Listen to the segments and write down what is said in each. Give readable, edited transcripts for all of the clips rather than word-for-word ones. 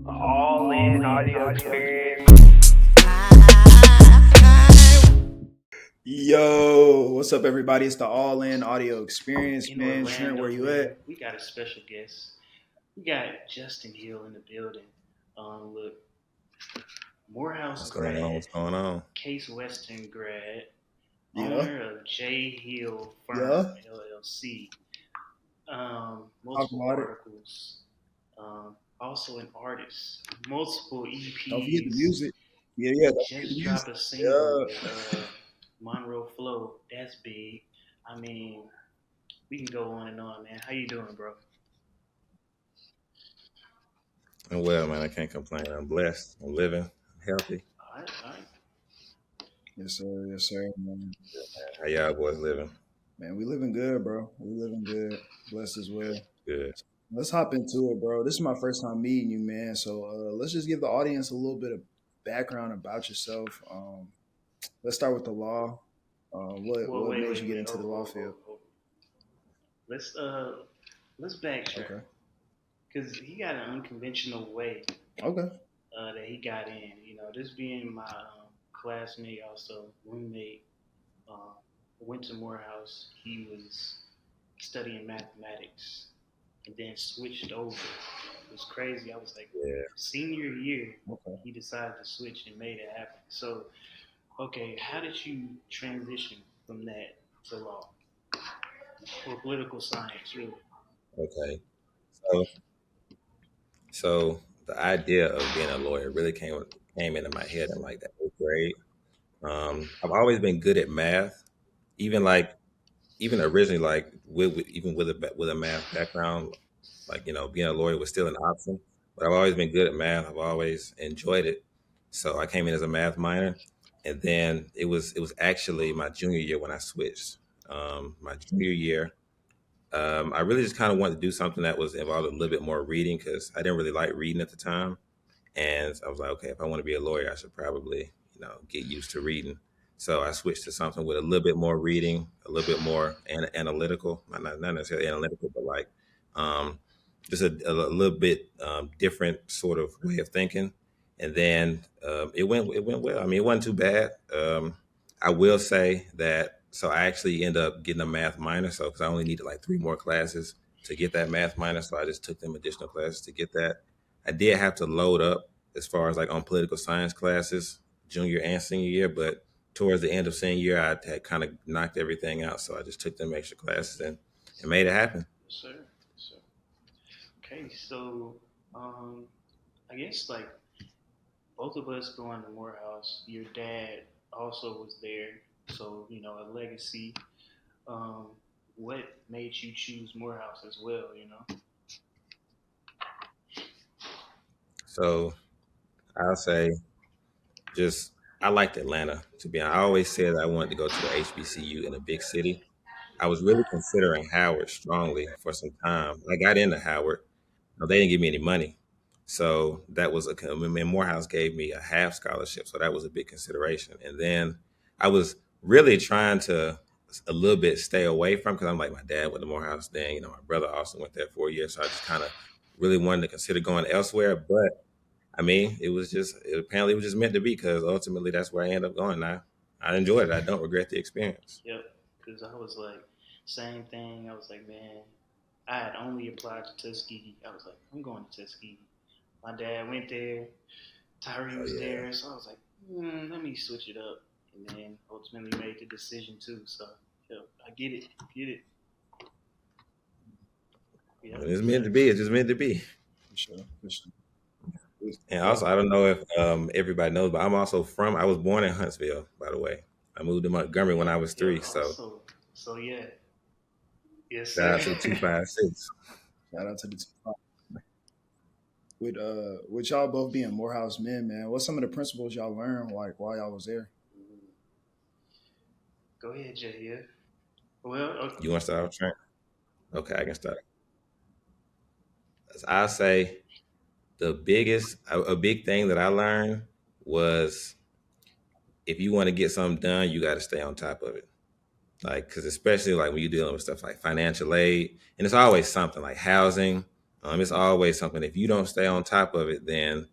All in audio experience. Yo, what's up, everybody? It's the All In Audio Experience, In man. Trent, where Orlando, you at? man, we got a special guest. We got Justin Hill in the building. Look, Morehouse What's going on? grad, What's going on? Case Western grad, Yeah, owner of J Hill Firm yeah. LLC. Talk Multiple about it. articles. Also an artist. Multiple Don't forget the EPs. music. Yeah, yeah. Don't forget the Just dropped music. a single Yeah. with Monroe Flow. That's big. I mean, we can go on and on, man. How you doing, bro? I'm well, man. I can't complain. I'm blessed. I'm living. I'm healthy. All right, all right. Yes, sir. Yes, sir. Man, How y'all boys living? man, we living good, bro. We living good. Blessed as well. Good. Let's hop into it, bro. This is my first time meeting you, man. So let's just give the audience a little bit of background about yourself. Let's start with the law. Well, What wait, made wait, you get wait. into the law field? Let's let's backtrack Okay. because he got an unconventional way Okay. that he got in. You know, this being my classmate, also roommate, uh, went to Morehouse. He was studying mathematics and then switched over. It was crazy. I was like, Yeah. senior year, Okay. he decided to switch and made it happen. So, okay, how did you transition from that to law or political science, really? Okay. So, so the idea of being a lawyer really came into my head in like the eighth grade. I've always been good at math, even like even originally like even with a math background, like being a lawyer was still an option. But I've always been good at math. I've always enjoyed it. So I came in as a math minor, and then it was actually my junior year when I switched. My junior year, I really just kind of wanted to do something that was involved a little bit more reading because I didn't really like reading at the time. And I was like, okay, if I want to be a lawyer, I should probably, get used to reading. So I switched to something with a little bit more reading, a little bit more analytical, not necessarily analytical, but like um, just a little bit different sort of way of thinking. And then it went well. I mean, it wasn't too bad. I will say that. So I actually ended up getting a math minor. So because I only needed like three more classes to get that math minor, so I just took them additional classes to get that. I did have to load up as far as like on political science classes, junior and senior year, but towards the end of senior year, I had kind of knocked everything out. So I just took them extra classes and made it happen. Yes, sir. Yes, sir. Okay, so um, I guess like both of us going to Morehouse. Your dad also was there, so you know a legacy. Um, what made you choose Morehouse as well? You know. So I'll say just I liked Atlanta to be honest. I always said I wanted to go to a HBCU in a big city. I was really considering Howard strongly for some time. I got into Howard. No, they didn't give me any money. So that was I mean, Morehouse gave me a half scholarship. So that was a big consideration. And then I was really trying to a little bit stay away from because I'm like my dad went to Morehouse then, my brother also went there 4 years. So I just kind of really wanted to consider going elsewhere. But I mean, apparently it was just meant to be because ultimately that's where I ended up going now. I enjoyed it. I don't regret the experience. Yep. Because I was like, same thing. I was like, man, I had only applied to Tuskegee. I was like, I'm going to Tuskegee. My dad went there. Tyree Oh was yeah. there, so I was like, let me switch it up, and then ultimately made the decision too. So, yep, I get it, get it. When Yep, it's meant to be, facts. it's just meant to be. For sure. For sure. And Yeah. also, I don't know if everybody knows, but I was born in Huntsville, by the way. I moved to Montgomery when I Yep, was yep. three. So Also, so yeah, yes, shout sir. out to the 256. Shout out to the two. With y'all both being Morehouse men, man, what's some of the principles y'all learned like while y'all was there? Go ahead, Jay. Yeah. Well, You want to start off, Trent? Okay, I can start. As I say a big thing that I learned was if you want to get something done, you got to stay on top of it. Like, because especially like when you're dealing with stuff like financial aid, and it's always something like housing. It's always something. If you don't stay on top of it, then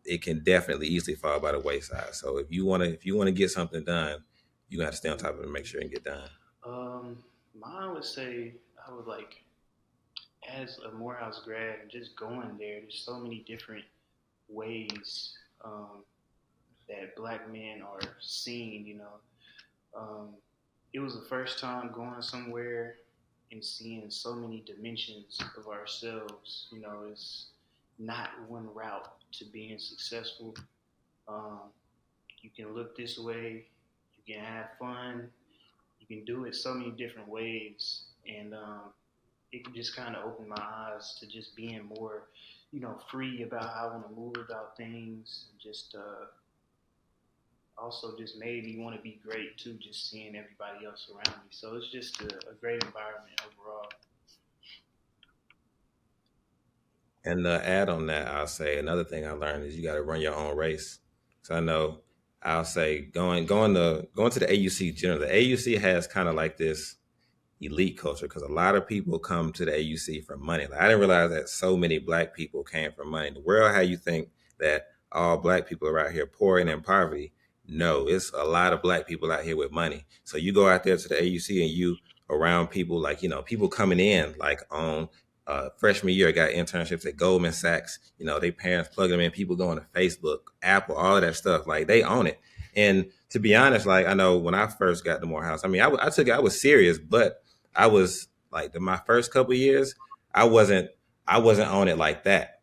it can definitely easily fall by the wayside. So if you want to get something done, you got to stay on top of it and make sure it get done. Um, Mine would say I would like as a Morehouse grad and just going there. There's so many different ways that black men are seen. Um, it was the first time going somewhere and seeing so many dimensions of ourselves. It's not one route to being successful. Um, you can look this way, you can have fun, you can do it so many different ways, and it can just kind of open my eyes to just being more, free about how I want to move about things. Just also just made me want to be great too, just seeing everybody else around me. So it's just a great environment overall. And add on that, I'll say another thing I learned is you got to run your own race. So I know I'll say going to the AUC general. The AUC has kind of like this elite culture because a lot of people come to the AUC for money. Like, I didn't realize that so many black people came from money. The world, how you think that all black people are out here poor and in poverty? No, it's a lot of black people out here with money. So you go out there to the AUC and you around people like people coming in like on freshman year got internships at Goldman Sachs. They parents plug them in. People going to Facebook, Apple, all of that stuff. Like they own it. And to be honest, like I know when I first got to Morehouse, I mean, I took it, I was serious, but I was like my first couple of years, I wasn't I wasn't on it like that.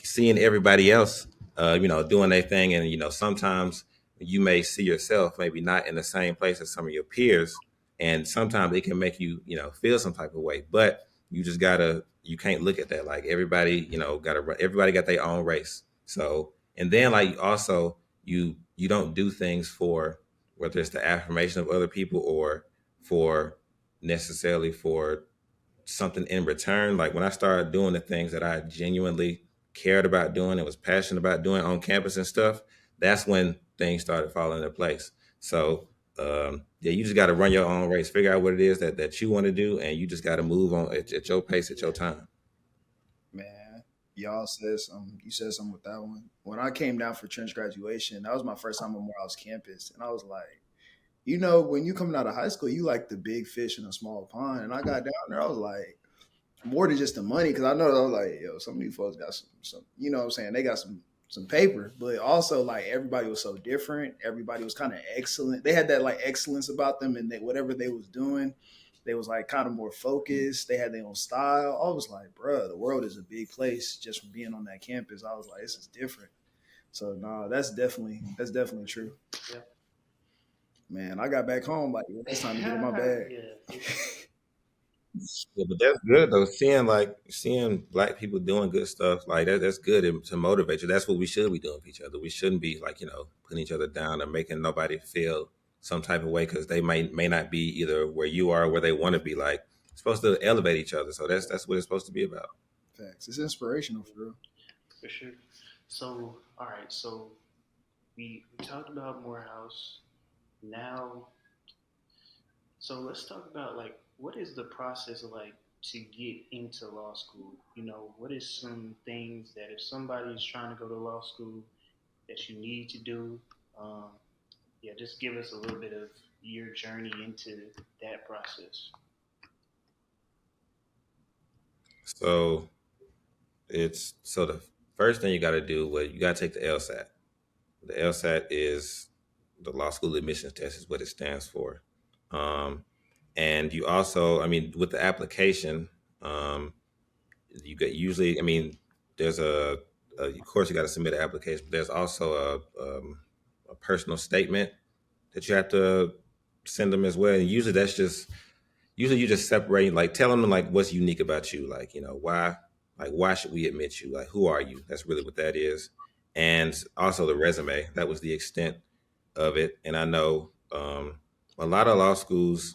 Seeing everybody else, doing their thing, and sometimes you may see yourself maybe not in the same place as some of your peers, and sometimes it can make you, feel some type of way. But you can't look at that like everybody, everybody got their own race. So, and then like also you don't do things for whether it's the affirmation of other people or for necessarily for something in return. Like when I started doing the things that I genuinely cared about doing and was passionate about doing on campus and stuff, that's when things started falling into place. So yeah, you just got to run your own race, figure out what it is that you want to do, and you just got to move on at your pace, at your time. Man, y'all said something. You said something with that one. When I came down for trench graduation, that was my first time on Morehouse campus, and I was like, when you coming out of high school, you like the big fish in a small pond. And I got down there, I was like, more than just the money, because I know I was like, yo, some of these folks got some, what I'm saying? They got some paper, but also like everybody was so different. Everybody was kind of excellent. They had that like excellence about them, and whatever they was doing, they was like kind of more focused. They had their own style. I was like, bruh, the world is a big place just from being on that campus. I was like, this is different. So nah, that's definitely true. Yeah. Man, I got back home like it's time to get in my bag. Yeah. Yeah, but that's good though. Seeing black people doing good stuff like that, that's good to motivate you. That's what we should be doing for each other. We shouldn't be like putting each other down or making nobody feel some type of way because they may not be either where you are or where they want to be. Like it's supposed to elevate each other. So that's what it's supposed to be about. Facts. It's inspirational for real. For sure. So, all right. So we talked about Morehouse. Now, so let's talk about like what is the process like to get into law school? What is some things that if somebody is trying to go to law school that you need to do? Um, yeah, just give us a little bit of your journey into that process. So the first thing you got to do, well, you got to take the LSAT. The LSAT is the law school admissions test is what it stands for. Um, and you also, I mean, with the application, um, you get usually, I mean, there's of course you got to submit an application, but there's also a personal statement that you have to send them as well. And usually you're just separating, like telling them like what's unique about you, like why should we admit you, like who are you? That's really what that is. And also the resume, that was the extent of it. And I know a lot of law schools,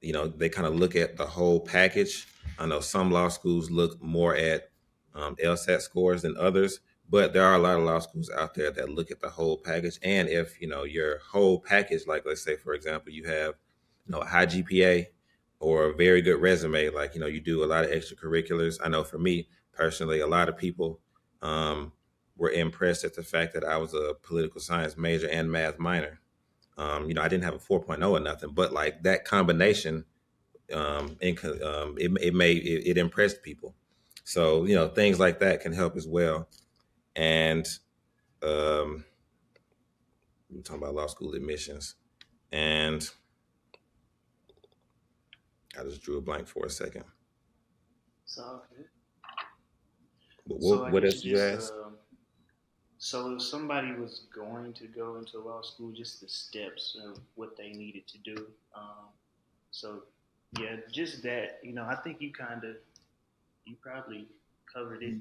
they kind of look at the whole package. I know some law schools look more at LSAT scores than others, but there are a lot of law schools out there that look at the whole package. And if your whole package, like let's say for example, you have a high GPA or a very good resume, like you do a lot of extracurriculars. I know for me personally, a lot of people um, were impressed at the fact that I was a political science major and math minor. I didn't have a 4.0 or nothing, but like that combination, it impressed people. So things like that can help as well. And um, we're talking about law school admissions, and I just drew a blank for a second. So okay. But So what, I what guess else did you just ask? so if somebody was going to go into law school, just the steps of what they needed to do. So yeah, just that. I think you probably covered it.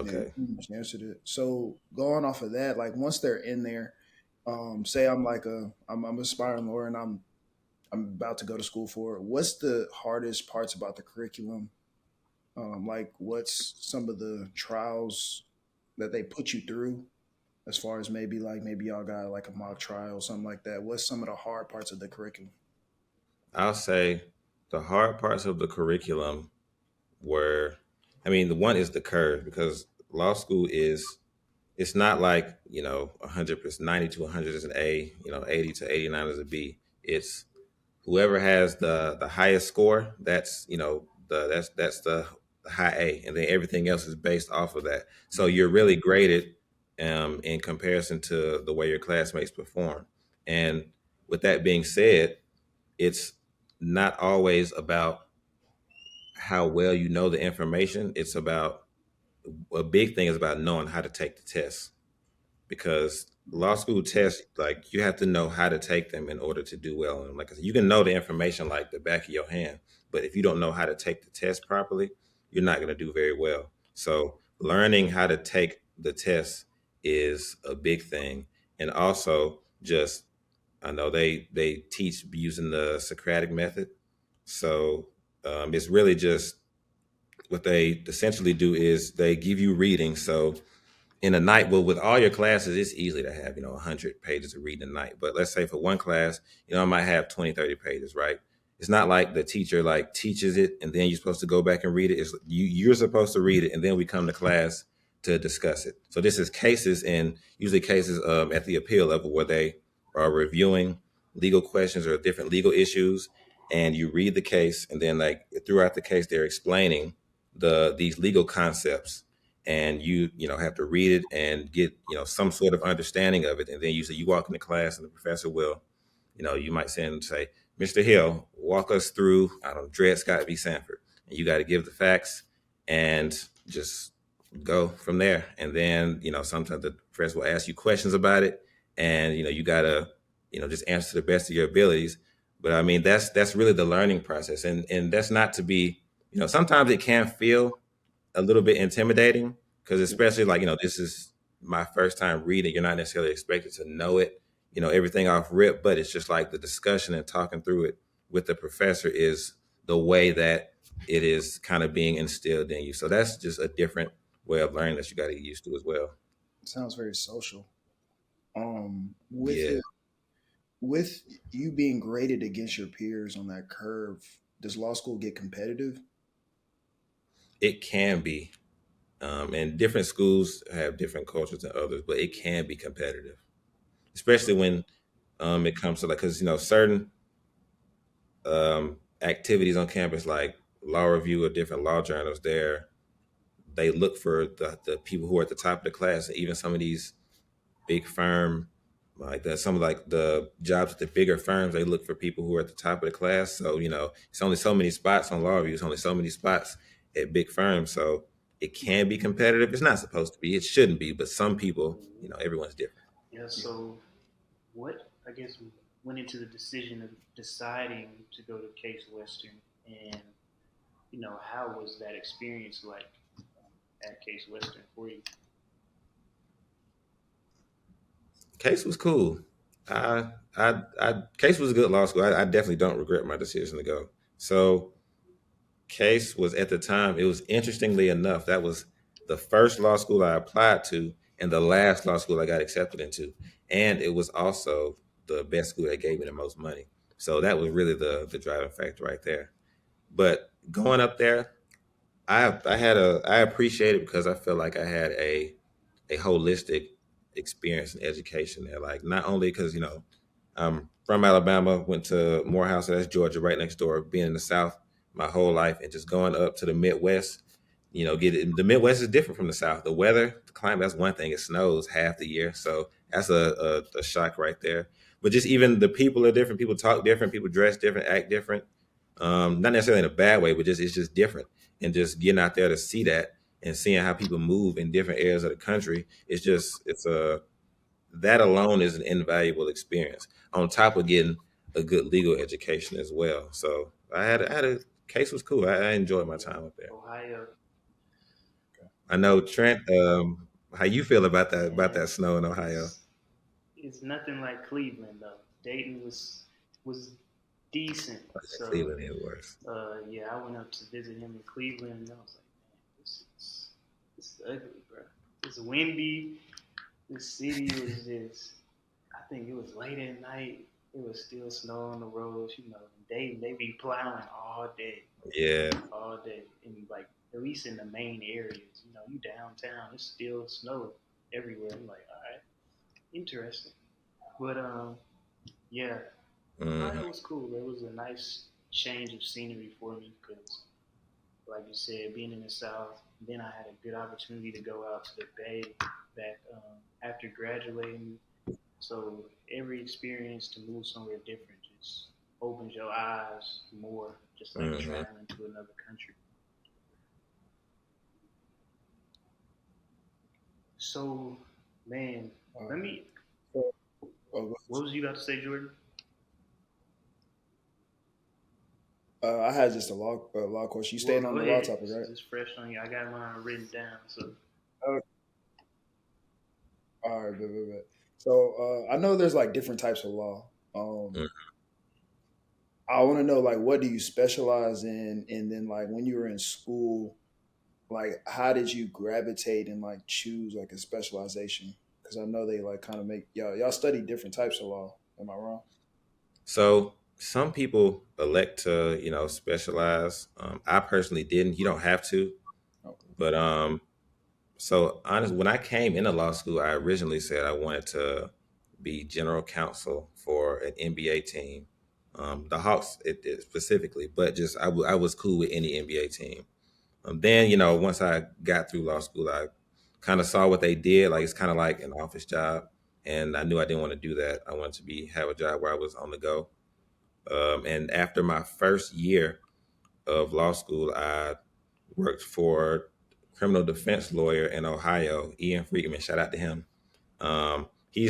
Yeah, you Okay. pretty much answered it. So going off of that, like once they're in there, say I'm like I'm aspiring lawyer and I'm about to go to school for it. What's the hardest parts about the curriculum? Like what's some of the trials that they put you through as far as maybe y'all got like a mock trial, something like that. What's some of the hard parts of the curriculum? I'll say the hard parts of the curriculum were, I mean, the one is the curve because law school is, it's not like 100%, 90 to 100 is an A, 80 to 89 is a B. It's whoever has the highest score, that's that's the high A, and then everything else is based off of that. So you're really graded in comparison to the way your classmates perform. And with that being said, it's not always about how well you know the information. It's about, a big thing is about knowing how to take the test, because law school tests, like, you have to know how to take them in order to do well. And like I said, you can know the information like the back of your hand, but if you don't know how to take the test properly, you're not going to do very well. So learning how to take the test is a big thing. And also, just, I know they teach using the Socratic method. So it's really just, what they essentially do is they give you reading. So in a night, well, with all your classes, it's easy to have 100 pages of reading a night. But let's say for one class, I might have 20, 30 pages, right? It's not like the teacher like teaches it and then you're supposed to go back and read it. It's you're supposed to read it and then we come to class to discuss it. So this is cases, and usually cases at the appeal level, where they are reviewing legal questions or different legal issues, and you read the case, and then like throughout the case they're explaining these legal concepts, and you have to read it and get some sort of understanding of it. And then you walk into class and the professor will, you might send and say, Mr. Hill, walk us through, I don't know, Dred Scott v. Sanford, and you got to give the facts and just go from there. And then sometimes the professor will ask you questions about it, and you got to just answer to the best of your abilities. But I mean, that's really the learning process, and that's not to be, sometimes it can feel a little bit intimidating, because especially like this is my first time reading. You're not necessarily expected to know it, everything off rip, but it's just like the discussion and talking through it with the professor is the way that it is kind of being instilled in you. So that's just a different way of learning that you got to get used to as well. Sounds very social. With Yeah, it, with you being graded against your peers on that curve, does law school get competitive? it can be. And different schools have different cultures than others, but it can be competitive, especially when it comes to, like, because certain activities on campus, like law review or different law journals, they look for the people who are at the top of the class. And even some of these big firm, like some of like the jobs at the bigger firms, they look for people who are at the top of the class. So it's only so many spots on law review, it's only so many spots at big firms. So it can be competitive. It's not supposed to be, it shouldn't be, but some people, everyone's different. Yeah. So what I guess went into the decision of deciding to go to Case Western, and how was that experience like at Case Western for you? Case was cool. Case was a good law school. I definitely don't regret my decision to go. So Case was, at the time, it was, interestingly enough, that was the first law school I applied to and the last law school I got accepted into. And it was also the best school that gave me the most money. So that was really the driving factor right there. But going up there, I appreciate it because I feel like I had a holistic experience in education there. Like not only because I'm from Alabama, went to Morehouse, so that's Georgia, right next door. Being in the South my whole life, and just going up to the Midwest, the Midwest is different from the South. The weather, the climate, that's one thing. It snows half the year, so that's a shock right there. But just even the people are different. People talk different. People dress different, act different. Not necessarily in a bad way, but just it's just different. And just getting out there to see that and seeing how people move in different areas of the country, it's a that alone is an invaluable experience. On top of getting a good legal education as well. So I had a case was cool. I enjoyed my Yeah, time up there. Ohio, I know Trent. How you feel about man, that snow in Ohio? it's nothing like Cleveland though. Dayton was decent. So Cleveland is worse. yeah, I went up to visit him in Cleveland, and I was like, man, this is ugly, bro. It's windy. The city was just. I think it was late at night. It was still snow on the roads. They be plowing Yeah. all day, and like at least in the main areas. You downtown, it's still snow everywhere. I'm like, all right, interesting. But yeah, Hmm. Ohio was cool. It was a nice change of scenery for me because, like you said, being in the South, then I had a good opportunity to go out to the Bay back after graduating. So every experience to move somewhere different just opens your eyes more, just like Hmm. traveling to another country. So, man, Uh, let me. so, oh, What was you about to say, Jordan? I had just a law question. You Well, staying go on the law ahead, topic, right? since it's fresh on you. I got mine written down. So, Uh, all right, good. So I know there's like different types of law. I want to know like what do you specialize in, and then like when you were in school, like how did you gravitate and like choose like a specialization? Because I know they like kind of make y'all study different types of law. Am I wrong? So some people elect to specialize. I personally didn't. You don't have to, Okay. but so honest, when I came into law school, I originally said I wanted to be general counsel for an NBA team, the Hawks it specifically, but just I was cool with any NBA team. Then once I got through law school, I kind of saw what they did. Like it's kind of like an office job, and I knew I didn't want to do that. I wanted to be have a job where I was on the go. And after my first year of law school, I worked for criminal defense lawyer in Ohio, Ian Friedman. Shout out to him. He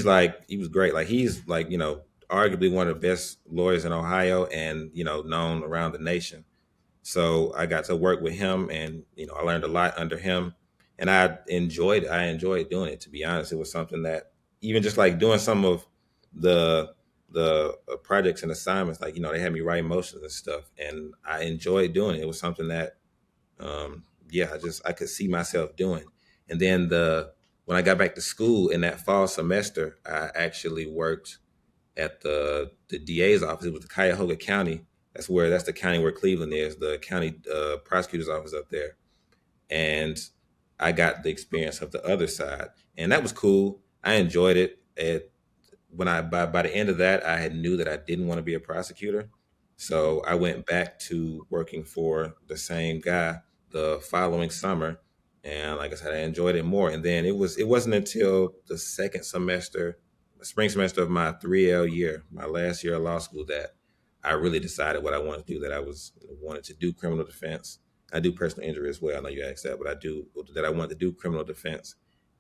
was great. Like he's like, arguably one of the best lawyers in Ohio and, known around the nation. So I got to work with him and, I learned a lot under him and I enjoyed doing it. To be honest, it was something that even just like doing some of the, the projects and assignments, like, they had me write motions and stuff and I enjoyed doing it. It was something that yeah, I could see myself doing. And then the when I got back to school in that fall semester, I actually worked at the DA's office. It was the Cuyahoga County. That's the county where Cleveland is, the county prosecutor's office up there. And I got the experience of the other side, and that was cool. I enjoyed it. When I by the end of that, I had knew that I didn't want to be a prosecutor, so I went back to working for the same guy the following summer, and like I said, I enjoyed it more. And then it wasn't until the second semester, the spring semester of my 3L year, my last year of law school, that I really decided what I wanted to do. That I wanted to do criminal defense. I do personal injury as well. I know you asked that, but I do that. I wanted to do criminal defense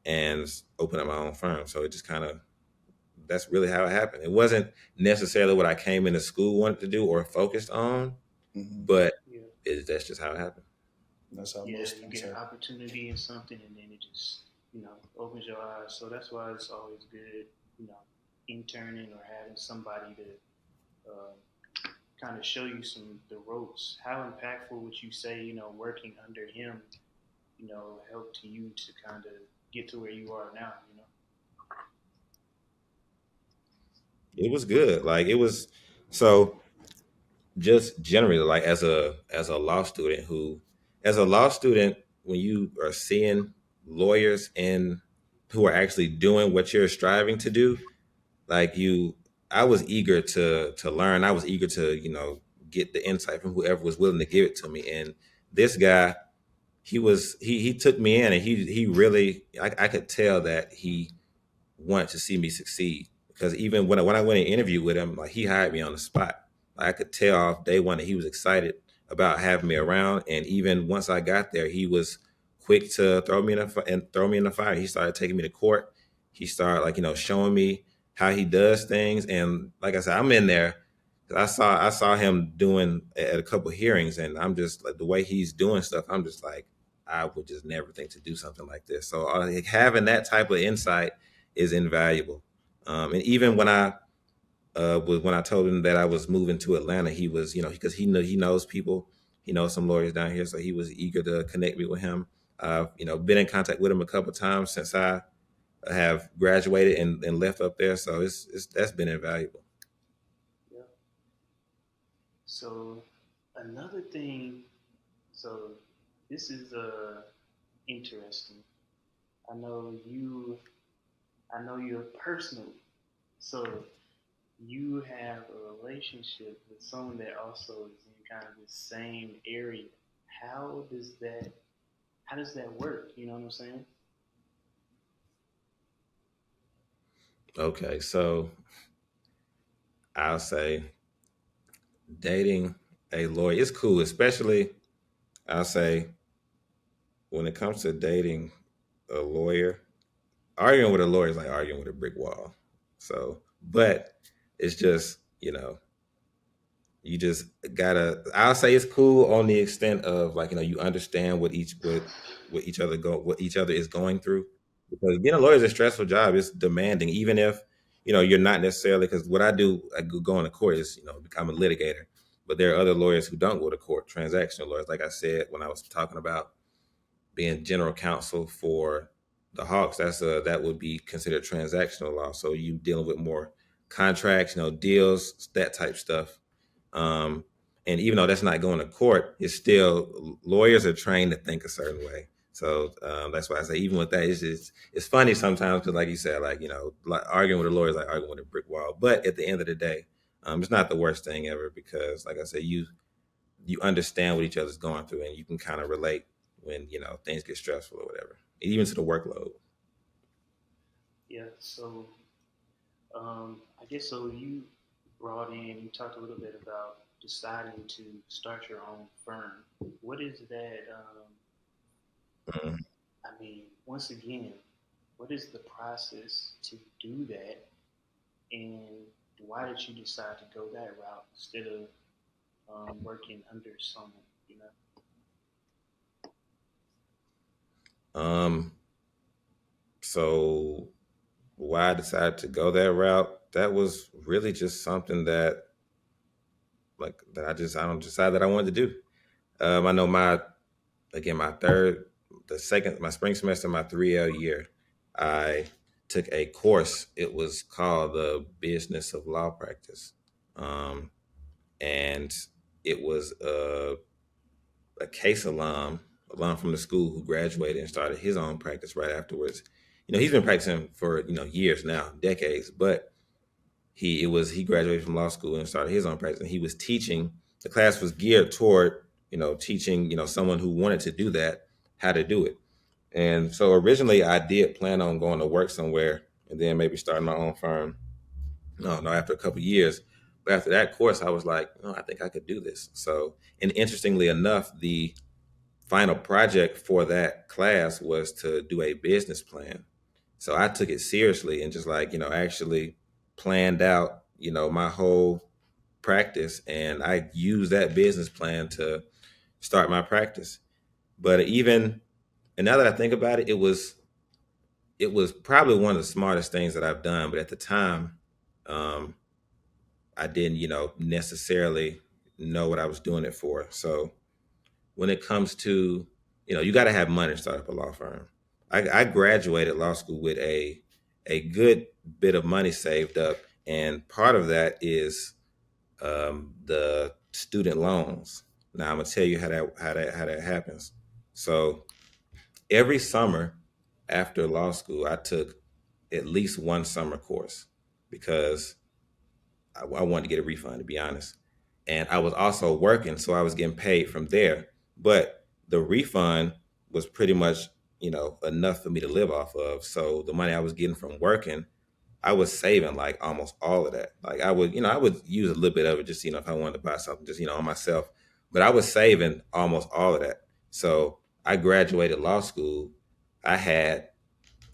and open up my own firm. So it just kind of that's really how it happened. It wasn't necessarily what I came into school wanted to do or focused on, Hmm. but yeah, that's just how it happened. That's how yeah, most you things get an happen. opportunity in something, and then it just opens your eyes. So that's why it's always good, you know, interning or having somebody to kind of show you the ropes. How impactful would you say working under him helped you to kind of get to where you are now? It was good. Like it was. So just generally, like as a law student as a law student, when you are seeing lawyers in who are actually doing what you're striving to do, like you, I was eager to learn. I was eager to get the insight from whoever was willing to give it to me. And this guy, he took me in, and he really, I could tell that he want to see me succeed. Because even when I went and interviewed with him, like he hired me on the spot. I could tell off day one that he was excited about having me around. And even once I got there, he was quick to throw me in the fire. He started taking me to court. He started like showing me how he does things. And like I said, I'm in there. I saw him doing at a couple hearings, and I'm just like the way he's doing stuff. I'm just like I would just never think to do something like this. So like, having that type of insight is invaluable. And even when I told him that I was moving to Atlanta, he was because he knows people, he knows some lawyers down here, so he was eager to connect me with him. I've been in contact with him a couple times since I have graduated and left up there, so it's that's been invaluable. Yeah. So another thing, so this is interesting. I know you. I know you personally. So you have a relationship with someone that also is in kind of the same area. How does that how does that work? You know what I'm saying? Okay, so I'll say dating a lawyer is cool, especially I'll say when it comes to dating a lawyer. Arguing with a lawyer is like arguing with a brick wall. So, but it's just you just gotta. I'll say it's cool on the extent of like you understand what each other what each other is going through, because being a lawyer is a stressful job. It's demanding, even if you're not necessarily, because what I do, I go into court is become a litigator, but there are other lawyers who don't go to court, transactional lawyers, like I said when I was talking about being general counsel for the Hawks. That would be considered transactional law. So you dealing with more contracts, deals, that type stuff. Um, and even though that's not going to court, it's still lawyers are trained to think a certain way. So that's why I say even with that, it's funny sometimes because, like you said, like arguing with a lawyer is like arguing with a brick wall. But at the end of the day, it's not the worst thing ever because, like I said, you understand what each other's going through, and you can kind of relate when things get stressful or whatever, even to the workload. Yeah. So I guess so. You brought in. You talked a little bit about deciding to start your own firm. What is that? Mhm. I mean, once again, what is the process to do that, and why did you decide to go that route instead of working under someone? You know. Um, so why I decided to go that route, that was really just something that I don't decide that I wanted to do. I know my the second, my spring semester, my 3L year, I took a course. It was called the Business of Law Practice. Um, and it was a case alum from the school who graduated and started his own practice right afterwards. He's been practicing for years now, decades, but he graduated from law school and started his own practice. And he was teaching. The class was geared toward teaching someone who wanted to do that how to do it. And so originally I did plan on going to work somewhere and then maybe starting my own firm. No, after a couple of years. But after that course, I was like, oh, I think I could do this. So, and interestingly enough, the final project for that class was to do a business plan. So I took it seriously and just like, actually planned out, my whole practice. And I used that business plan to start my practice. But and now that I think about it, it was probably one of the smartest things that I've done. But at the time, um, I didn't, necessarily know what I was doing it for. So when it comes to, you got to have money to start up a law firm. I graduated law school with a good bit of money saved up, and part of that is the student loans. Now I'm gonna tell you how that happens. So every summer after law school, I took at least one summer course because I wanted to get a refund, to be honest. And I was also working, so I was getting paid from there. But the refund was pretty much, enough for me to live off of. So the money I was getting from working, I was saving like almost all of that. Like I would use a little bit of it just, if I wanted to buy something, just, on myself. But I was saving almost all of that. So I graduated law school. I had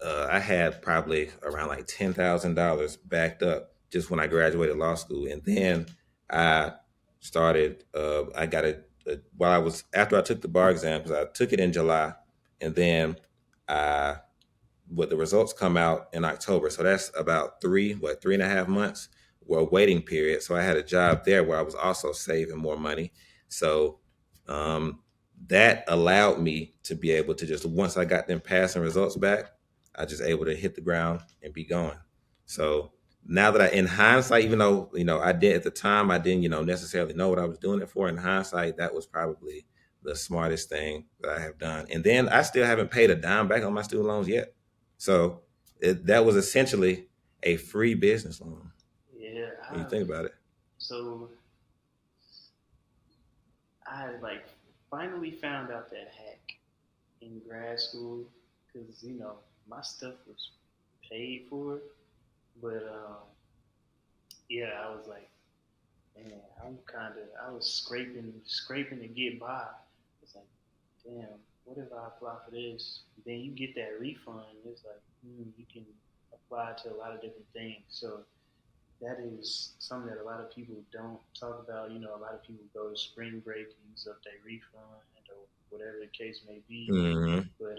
I had probably around like $10,000 backed up just when I graduated law school, and then I started. I got while I was after I took the bar exam because I took it in July, and then I the results come out in October. So that's about 3.5 months were a waiting period. So I had a job there where I was also saving more money. So um, that allowed me to be able to just once I got them passing results back, I just able to hit the ground and be going. So now that in hindsight, even though I did at the time, I didn't necessarily know what I was doing it for. In hindsight, that was probably the smartest thing that I have done. And then I still haven't paid a dime back on my student loans yet. So that was essentially a free business loan Yeah, when you think about it. so I like finally found out that hack in grad school because my stuff was paid for, but yeah, I was like, man, I was scraping to get by. It's like, damn, what if I apply for this? Then you get that refund. It's like, you can apply to a lot of different things. So that is something that a lot of people don't talk about. A lot of people go to spring break, use up their refund or whatever the case may be. Hmm. But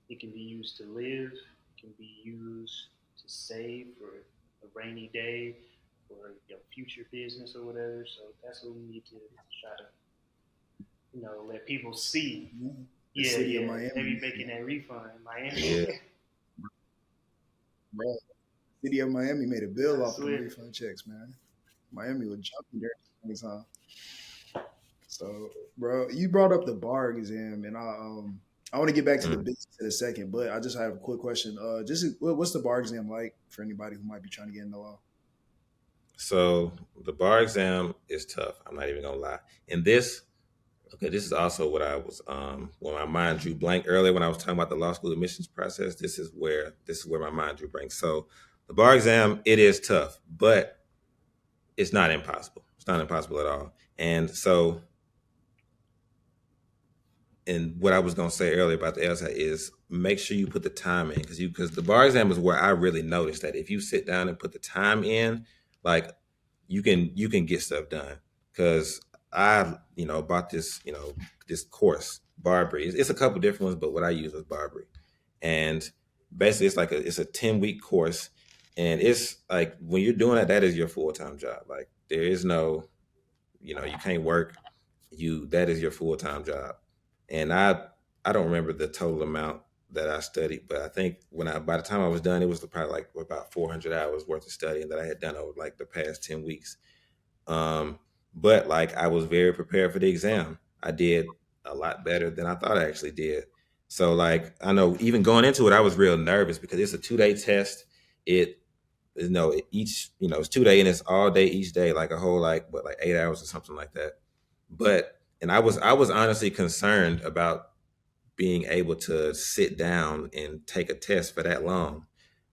it can be used to live. It can be used to save for a rainy day or your future business or whatever. So that's what we need to try to, let people see. The Yeah, city of yeah, they Miami, be making that refund in Miami. Yeah. bro. City of Miami made a bill I off them swear. refund checks, man. Miami was jumping during the time. So, bro, you brought up the bar exam, and I want to get back to the Mm. business in a second, but I just have a quick question. What's the bar exam like for anybody who might be trying to get in the law? So the bar exam is tough. I'm not even gonna lie. And okay, this is also what I was when my mind drew blank earlier when I was talking about the law school admissions process. This is where my mind drew blank. So the bar exam, it is tough, but it's not impossible. It's not impossible at all. And what I was gonna say earlier about the LSAT is make sure you put the time in because the bar exam is where I really noticed that if you sit down and put the time in, like you can get stuff done. Because I bought this course Barbary. It's a couple different ones, but what I use was Barbary, and basically it's a 10-week course, and it's like when you're doing that, that is your full time job. Like there is no you can't work that is your full-time job. And I don't remember the total amount that I studied, but I think by the time I was done, it was probably like about 400 hours worth of studying that I had done over like the past 10 weeks. um but like I was very prepared for the exam. I did a lot better than I thought I actually did. So like I know even going into it I was real nervous because it's a 2-day test. It each it's 2 day and it's all day each day, like a whole like 8 hours or something like that. But and I was honestly concerned about being able to sit down and take a test for that long.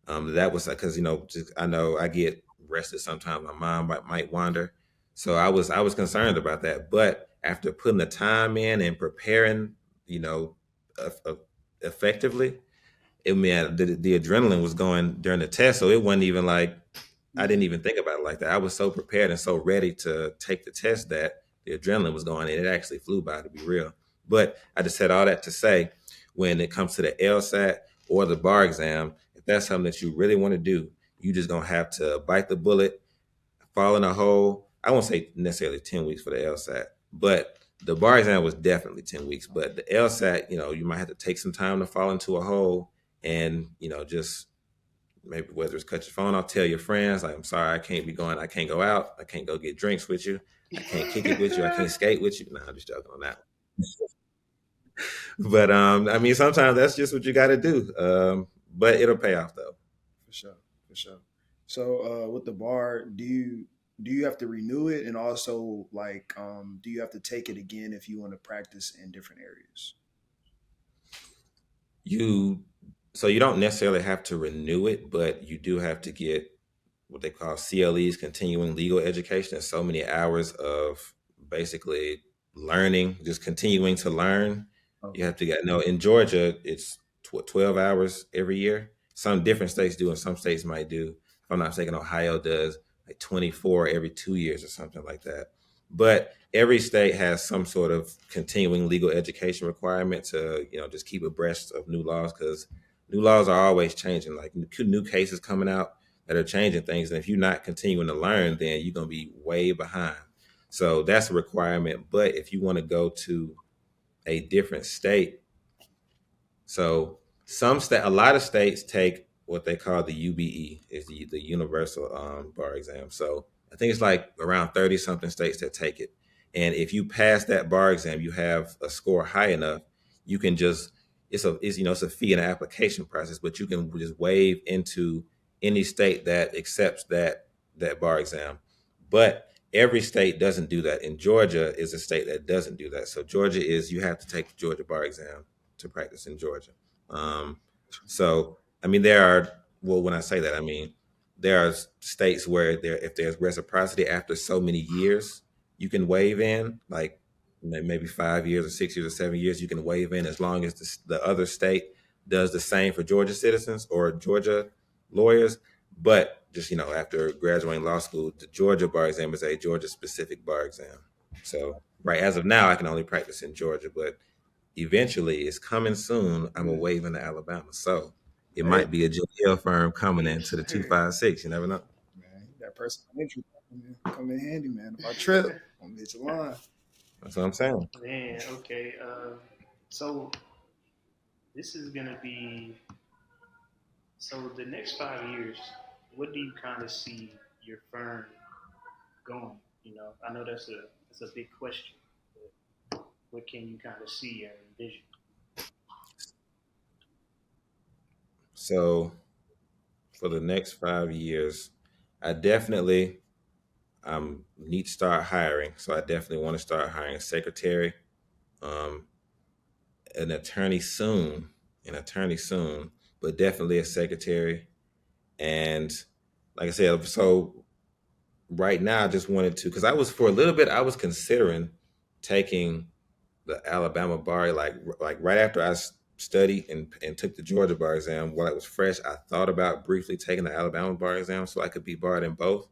That was because just, I know I get rested sometimes. My mind might wander, so I was concerned about that. But after putting the time in and preparing, you know, effectively, it mean the adrenaline was going during the test, so it wasn't even like I Yeah. didn't even think about it like that. I was so prepared and so ready to take the test that the adrenaline was going, and it actually flew by, to be real. But I just said all that to say, when it comes to the LSAT or the bar exam, if that's something that you really want to do, you just gonna have to bite the bullet, fall in a hole. I won't say necessarily 10 weeks for the LSAT, but the bar exam was definitely 10 weeks. But the LSAT, you might have to take some time to fall into a hole and just maybe whether it's cut your phone off, tell your friends, like, I'm sorry, I can't be going, I can't go out, I can't go get drinks with you, I can't kick it with you, I can't skate with you. No, I'm just joking on that one. But I mean, sometimes that's just what you got to do. But it'll pay off though. For sure, for sure. So with the bar, do you have to renew it, and also like do you have to take it again if you want to practice in different areas? You so you don't necessarily have to renew it, but you do have to get what they call CLEs, continuing legal education. There's so many hours of basically learning, just continuing to learn. You Okay. have to get no in Georgia, it's 12 hours every year. Some different states do, and some states might do. If I'm not mistaken, Ohio does like 24 every 2 years or something like that. But every state has some sort of continuing legal education requirement to, just keep abreast of new laws because new laws are always changing. Like new cases coming out that are changing things. And if you're not continuing to learn, then you're going to be way behind. So that's a requirement. But if you want to go to a different state, so a lot of states take what they call the UBE, is the Universal Bar Exam. So I think it's like around 30 something states that take it. And if you pass that bar exam, you have a score high enough, you can just it's a fee and an application process, but you can just waive into any state that accepts that bar exam. But every state doesn't do that. And Georgia is a state that doesn't do that. So Georgia is you have to take the Georgia bar exam to practice in Georgia. Um, so I mean, when I say that, I mean there are states where if there's reciprocity after so many years, you can waive in, like maybe 5 years or 6 years or 7 years, you can waive in as long as the other state does the same for Georgia citizens or Georgia lawyers. But just after graduating law school, the Georgia bar exam is a Georgia specific bar exam. So right as of now, I can only practice in Georgia, but eventually it's coming soon. I'm a Yeah. wave into Alabama. So it Hey, might be a JL firm coming into Yes, the sir. 256. You never know. man, that personal entry come in handy, man. If I trip, I'm gonna hit your line. That's what I'm saying. Man, okay. So this is gonna be so the next 5 years. What do you kind of see your firm going? I know that's a big question, but what can you kind of see or envision? So for the next 5 years, I definitely need to start hiring. So I definitely want to start hiring a secretary, um, an attorney soon, but definitely a secretary. And like I said, so right now I just wanted to, because I was for a little bit I was considering taking the Alabama bar, like right after I studied and took the Georgia bar exam while it was fresh. I thought about briefly taking the Alabama bar exam so I could be barred in both,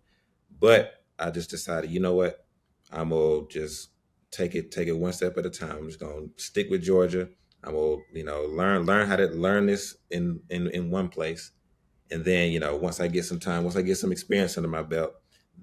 but I just decided, you know what, I'm gonna just take it one step at a time. I'm just gonna stick with Georgia. I'm gonna learn how to learn this in one place, and then, once I get some experience under my belt,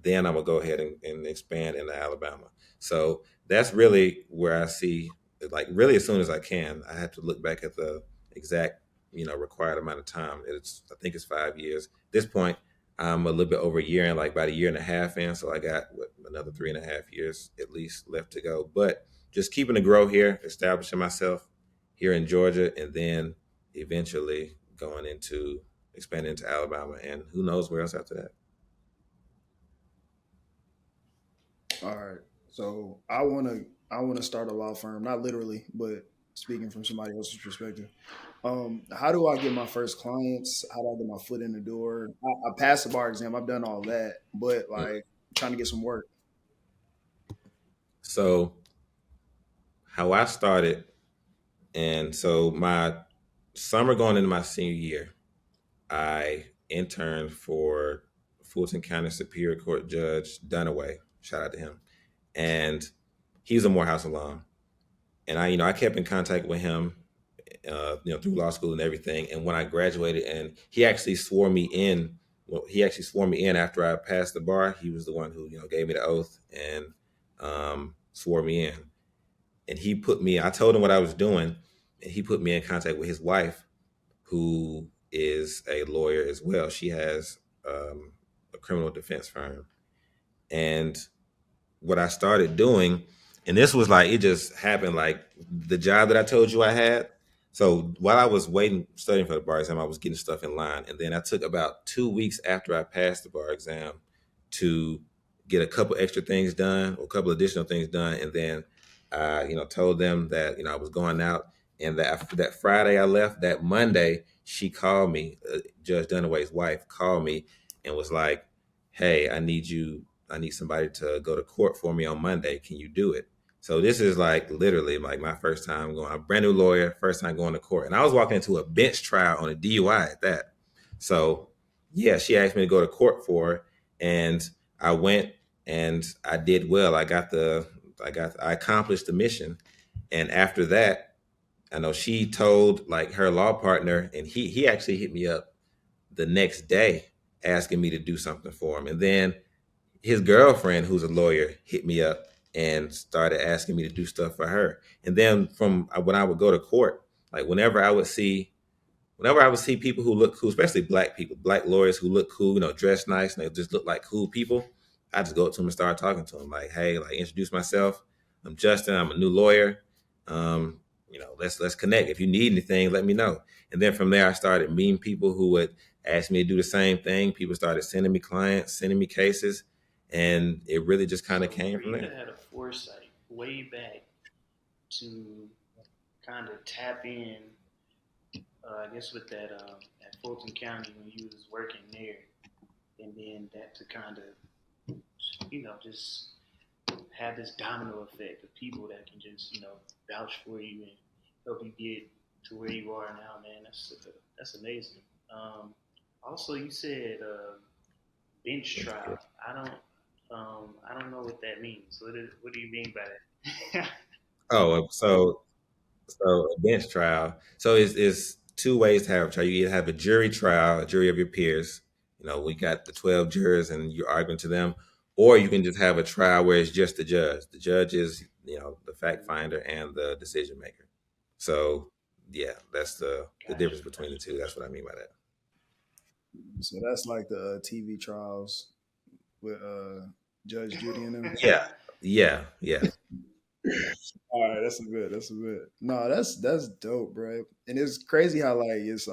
then I'm gonna go ahead and expand into Alabama. So that's really where I see, like, really as soon as I can. I have to look back at the exact, required amount of time. I think it's 5 years. At this point, I'm a little bit over a year and like about a year and a half in. So I got another 3.5 years at least left to go. But just keeping to grow here, establishing myself here in Georgia, and then eventually going into expanding into Alabama, and who knows where else after that. All right. So I wanna start a law firm, not literally, but speaking from somebody else's perspective. How do I get my first clients? How do I get my foot in the door? I passed the bar exam. I've done all that, but Mm. like trying to get some work. So how I started, and so my summer going into my senior year, I interned for Fulton County Superior Court Judge Dunaway. Shout out to him. And he's a Morehouse alum. And I kept in contact with him, through law school and everything. And when I graduated, and he actually swore me in. Well, he actually swore me in after I passed the bar. He was the one who gave me the oath and swore me in. And I told him what I was doing, and he put me in contact with his wife, who is a lawyer as well. She has a criminal defense firm, and what I started doing, and this was like it just happened like the job that I told you I had. So while I was waiting, studying for the bar exam, I was getting stuff in line, and then I took about 2 weeks after I passed the bar exam to get a couple extra things done, or a couple additional things done, and then I, told them that I was going out, and that after that Friday I left, that Monday she called me, Judge Dunaway's wife called me and was like, "Hey, I need somebody to go to court for me on Monday. Can you do it?" So this is like literally like my first time going. I'm a brand new lawyer, first time going to court, and I was walking into a bench trial on a DUI at that. So yeah, she asked me to go to court for her, and I went and I did well. I accomplished the mission, and after that, I know she told like her law partner, and he actually hit me up the next day asking me to do something for him, and then his girlfriend, who's a lawyer, hit me up and started asking me to do stuff for her. And then from when I would go to court, like whenever I would see people who look cool, especially black people, black lawyers who look cool, dress nice, and they just look like cool people, I just go up to them and start talking to them, like, "Hey, like, introduce myself. I'm Justin. I'm a new lawyer. Let's connect. If you need anything, let me know." And then from there, I started meeting people who would ask me to do the same thing. People started sending me clients, sending me cases, and it really just kind of So came for from you to there. have a foresight way back to kind of tap in, I guess with that at Fulton County when you was working there, and then that to kind of just have this domino effect of people that can just vouch for you and help you get to where you are now, man. That's amazing. Um, Also, you said bench Thank you. trial. I don't know what that means. What do you mean by that? Oh, so a bench trial. So it's two ways to have a trial. You either have a jury trial, a jury of your peers. We got the 12 jurors and you're arguing to them, or you can just have a trial where it's just the judge. The judge is, the fact finder and the decision maker. So yeah, that's the Got difference you. between the two. That's what I mean by that. So that's like the TV trials with Judge Judy and them. Yeah, yeah, yeah. All right, that's a bit. That's a bit. No, that's dope, bro. And it's crazy how like it's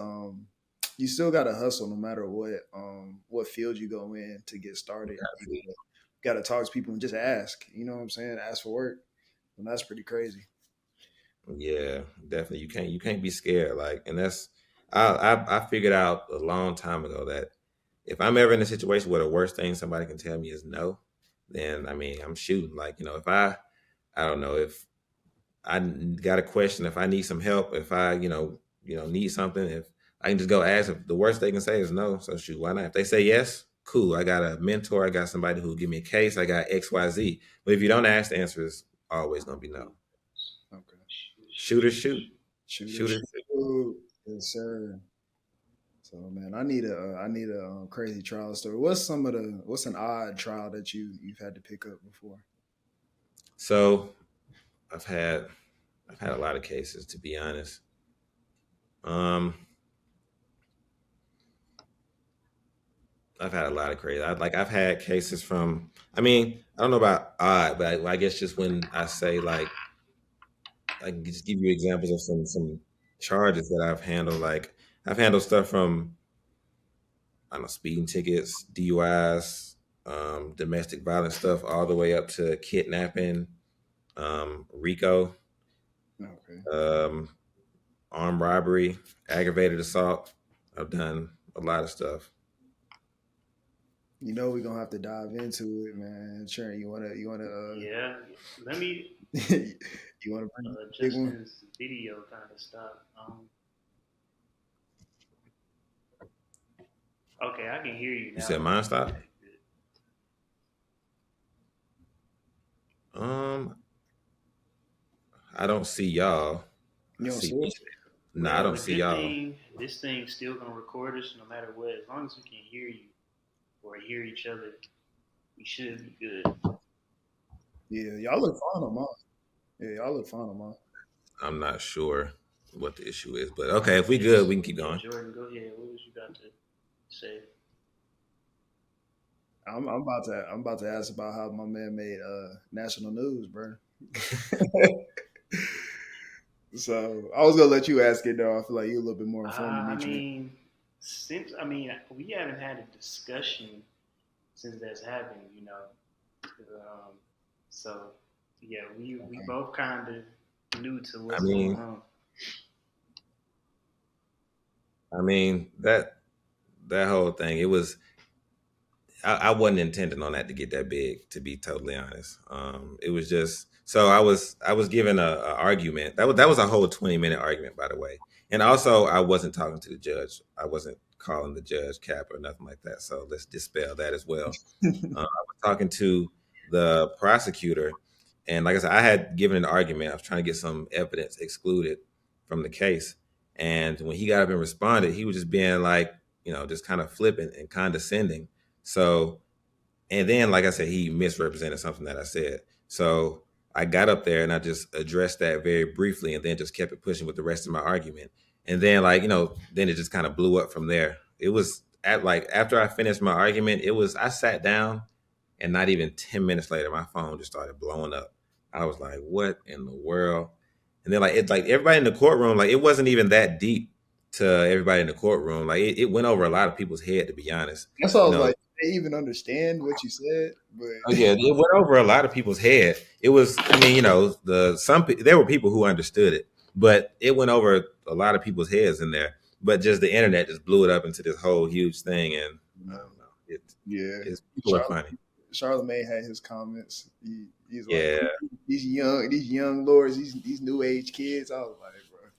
you still gotta hustle no matter what field you go in to get started. You gotta talk to people and just ask. You know what I'm saying? Ask for work, and that's pretty crazy. Yeah, definitely. You can't be scared. Like, and that's I figured out a long time ago that if I'm ever in a situation where the worst thing somebody can tell me is no, then I mean I'm shooting. Like, if I don't know if I got a question, if I need some help, if I need something, if I can just go ask. If the worst they can say is no, so shoot, why not? If they say yes, cool. I got a mentor. I got somebody who will give me a case. I got XYZ. But if you don't ask, the answer is always gonna be no. Okay. Shoot or shoot. Shooter, Shoot or shoot. shoot. Yes, sir. So man, I need a crazy trial story. What's an odd trial that you've had to pick up before? So I've had I've had a lot of cases, to be honest. Um, I've had a lot of crazy. I've had cases from. I mean, I don't know about odd, but I guess just when I say like I can just give you examples of some charges that I've handled. Like I've handled stuff from I don't know speeding tickets, DUIs, domestic violence stuff, all the way up to kidnapping, RICO, Okay. um, armed robbery, aggravated assault. I've done a lot of stuff. You know we're gonna have to dive into it, man. Sharon, Yeah. Let me you wanna bring the big one? Justin's video kind of stop. Okay, I can hear you You now. said mine stop? Um, I don't see y'all. I You don't see. see us? No, I Well, don't the see good y'all. thing, this thing's still gonna record us no matter what. As long as we can hear you or hear each other, we should be good. Yeah, y'all look fine on mine. Yeah, y'all look fine on I'm not sure what the issue is, but okay, if we Yeah. good, we So can keep yeah, going. Jordan, go ahead. What I'm about to ask about how my man made national news, bro. So I was gonna let you ask it though. I feel like you're a little bit more informed than I me, Trent. mean, since I mean we haven't had a discussion since that's happened, you know. So yeah, we Okay. both kind of new to I what's going mean, on. that whole thing, it was I wasn't intending on that to get that big, to be totally honest. It was just so I was given a argument that was a whole 20-minute argument, by the way, and also I wasn't talking to the judge. I wasn't calling the judge cap or nothing like that. So let's dispel that as well. I was talking to the prosecutor, and like I said, I had given an argument. I was trying to get some evidence excluded from the case, and when he got up and responded, he was just being like, just kind of flippant and condescending. So, and then, like I said, he misrepresented something that I said. So I got up there and I just addressed that very briefly, and then just kept it pushing with the rest of my argument. And then, like, then it just kind of blew up from there. It was at like after I finished my argument, I sat down, and not even 10 minutes later, my phone just started blowing up. I was like, what in the world? And then like everybody in the courtroom, like it wasn't even that deep to everybody in the courtroom. Like it went over a lot of people's head, to be honest. That's why I You was know, like, they even understand what you said, oh but yeah, it went over a lot of people's head. It was, I mean, there were people who understood it, but it went over a lot of people's heads in there. But just the internet just blew it up into this whole huge thing, and you I know, don't know. yeah. It's people are Charlotte, funny. Charlemagne had his comments. He's like, Yeah, these young lords, these new age kids. I was like, bro,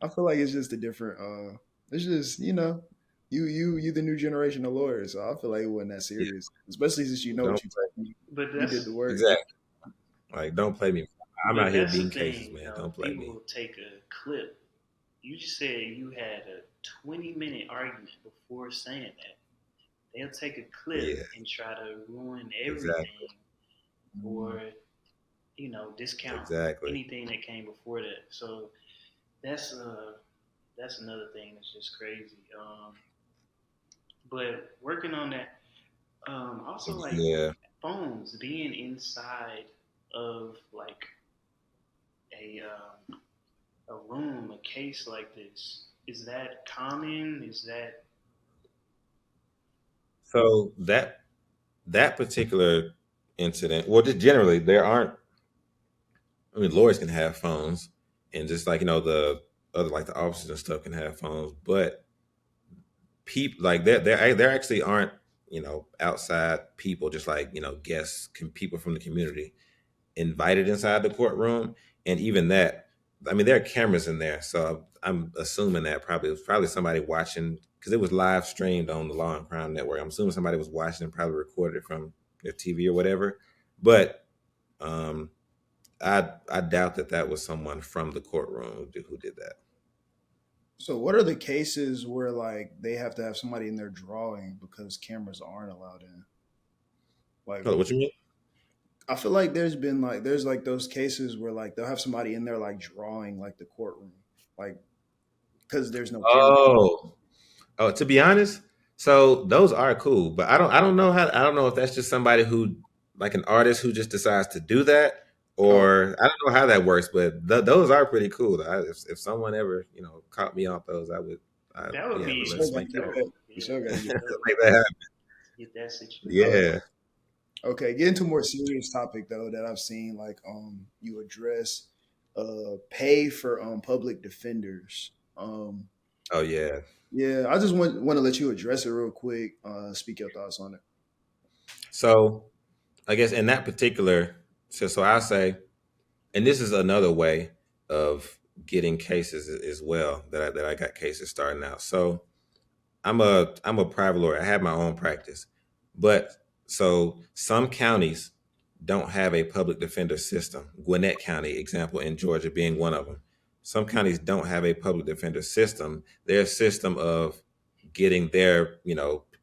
I feel like it's just a different. It's just you the new generation of lawyers. So I feel like it wasn't that yeah. serious, especially since you know Don't what play. But you did that's the work. Exactly. Like, don't play me. I'm but out here that's the beating cases, thing, man. though. Don't play People me. will take a clip. You just said you had a 20-minute argument before saying that. They'll take a clip Yeah, and try to ruin exactly, everything, or discount exactly. anything that came before that. So that's uh that's another thing that's just crazy. But working on that, also like Yeah. phones being inside of like a a room, a case like this, is that common? Is that So that particular incident, well, just generally, there aren't. I mean, lawyers can have phones, and just like the other, like the officers and stuff, can have phones, but people like there actually aren't outside people, just like guests, people from the community invited inside the courtroom, and even that, I mean, there are cameras in there, so I'm assuming that probably it was probably somebody watching because it was live streamed on the Law and Crime Network. I'm assuming somebody was watching and probably recorded it from their TV or whatever. But um, I doubt that was someone from the courtroom who did that. So what are the cases where like they have to have somebody in there drawing because cameras aren't allowed in? Like Oh, what you mean? I feel like there's like those cases where like they'll have somebody in there like drawing like the courtroom, like because there's no camera. Oh, oh, to be honest, so those are cool, but I don't know if that's just somebody who, like an artist who just decides to do that, Oh, or I don't know how that works, but those are pretty cool. If someone ever caught me off those, that would yeah, you but be let's still got to make get that that. dope. You Yeah, still got to get that that. would make that happen. get that situation. Uh, Yeah. okay, get into a more serious topic though that I've seen like you address pay for public defenders. Oh yeah. Yeah, I just want to let you address it real quick. Speak your thoughts on it. So I guess in that particular, so I say, and this is another way of getting cases as well that I got cases starting out. So I'm a private lawyer. I have my own practice, but so some counties don't have a public defender system. Gwinnett County, example, in Georgia being one of them. Some counties don't have a public defender system. Their system of getting their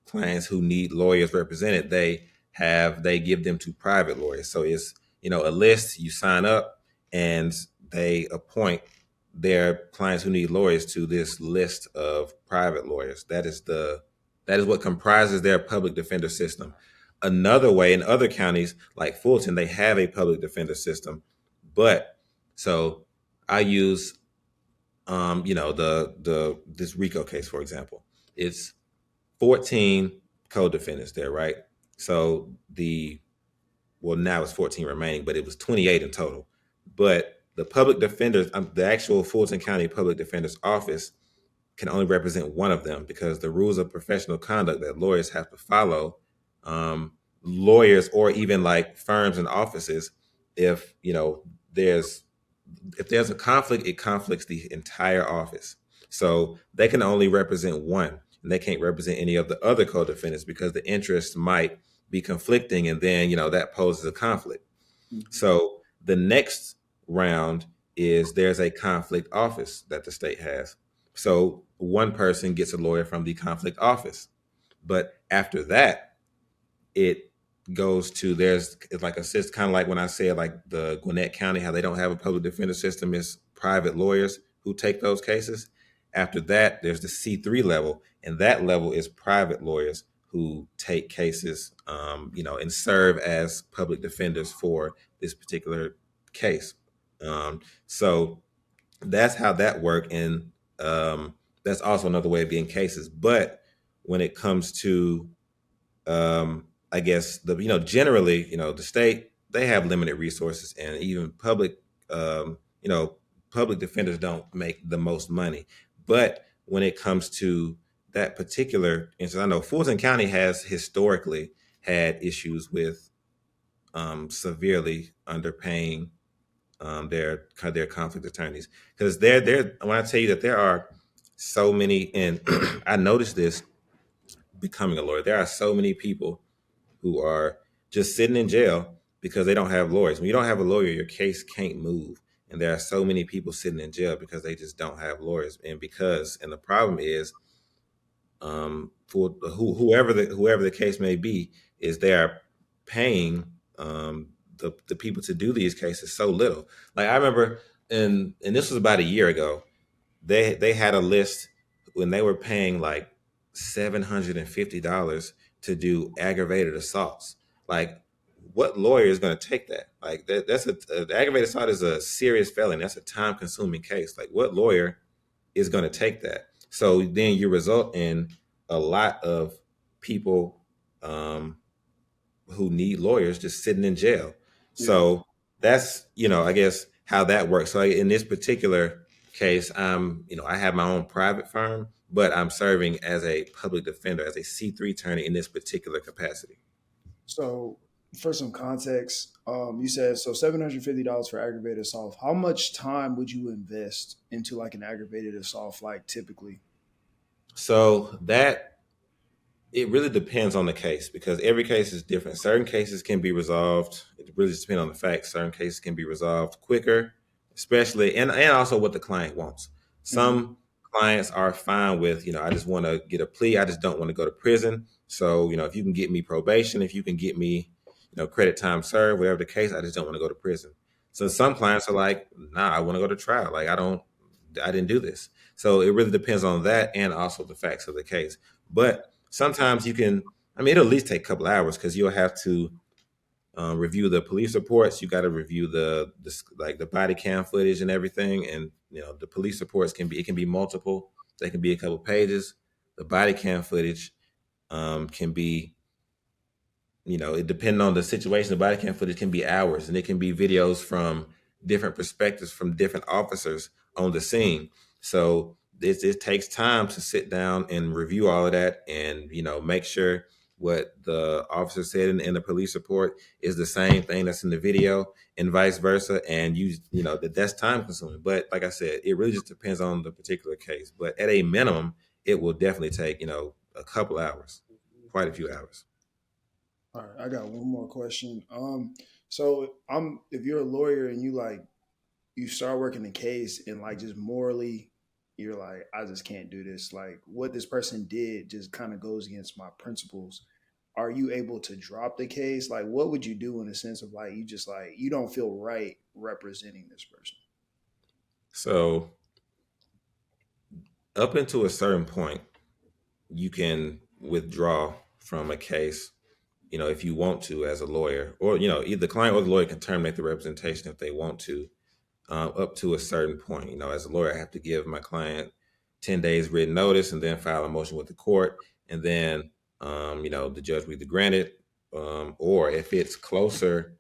clients who need lawyers represented, they give them to private lawyers. So it's a list. You sign up, and they appoint their clients who need lawyers to this list of private lawyers. That is the That is what comprises their public defender system. Another way, in other counties like Fulton, they have a public defender system, but so I use the this RICO case, for example. It's 14 co-defendants there, right? So now it's 14 remaining, but it was 28 in total. But the public defenders, the actual Fulton County Public Defender's Office can only represent one of them because the rules of professional conduct that lawyers have to follow, lawyers or even like firms and offices, if there's if there's a conflict, it conflicts the entire office. So they can only represent one, and they can't represent any of the other co-defendants because the interests might be conflicting, and then that poses a conflict. Mhm. So the next round is there's a conflict office that the state has. So one person gets a lawyer from the conflict office. But after that, it goes to it's like a system, kind of like when I said like the Gwinnett County, how they don't have a public defender system, it's private lawyers who take those cases. After that, there's the C3 level, and that level is private lawyers who take cases, and serve as public defenders for this particular case. So that's how that work, and that's also another way of getting cases. But when it comes to I guess generally, the state, they have limited resources, and even um, you know, public defenders don't make the most money. But when it comes to that particular instance, I know Fulton County has historically had issues with severely underpaying their conflict attorneys because they're when I tell you that there are so many, and I noticed this becoming a lawyer, there are so many people who are just sitting in jail because they don't have lawyers. When you don't have a lawyer, your case can't move. And there are so many people sitting in jail because they just don't have lawyers. And the problem is, for whoever the case may be, is they are paying the people to do these cases so little. Like I remember, and this was about a year ago, they had a list when they were paying like $750 to do aggravated assaults. Like, what lawyer is going to take that? Like that's aggravated assault is a serious felony. That's a time consuming case. Like, what lawyer is going to take that? So then you result in a lot of people who need lawyers just sitting in jail. Yeah. So that's I guess how that works. So in this particular case, I have my own private firm, but I'm serving as a public defender, as a C3 attorney in this particular capacity. So, for some context, you said so $750 for aggravated assault. How much time would you invest into like an aggravated assault, like typically? So that it really depends on the case because every case is different. Certain cases can be resolved. It really just depends on the facts. Certain cases can be resolved quicker, especially and also what the client wants. Hmm. Some clients are fine with, I just want to get a plea. I just don't want to go to prison. So, if you can get me probation, if you can get me, credit time served, whatever the case, I just don't want to go to prison. So some clients are like, nah, I want to go to trial. Like I didn't do this. So it really depends on that and also the facts of the case. But sometimes you can, I mean, it'll at least take a couple hours because you'll have to review the police reports. You got to review like the body cam footage and everything. And the police reports it can be multiple. They can be a couple pages. The body cam footage can be, it depending on the situation, the body cam footage can be hours, and it can be videos from different perspectives from different officers on the scene. So it takes time to sit down and review all of that, and make sure what the officer said in the police report is the same thing that's in the video, and vice versa. And that's time consuming. But like I said, it really just depends on the particular case. But at a minimum, it will definitely take a couple hours, quite a few hours. All right, I got one more question. So I'm if you're a lawyer and you start working the case and like just morally, you're like, I just can't do this. Like what this person did just kind of goes against my principles. Are you able to drop the case? Like, what would you do in the sense of like you just like you don't feel right representing this person? So up until a certain point, you can. withdraw from a case, if you want to as a lawyer, or either the client or the lawyer can terminate the representation if they want to, up to a certain point. As a lawyer, I have to give my client 10 days written notice and then file a motion with the court. And then, the judge will either grant it, or if it's closer,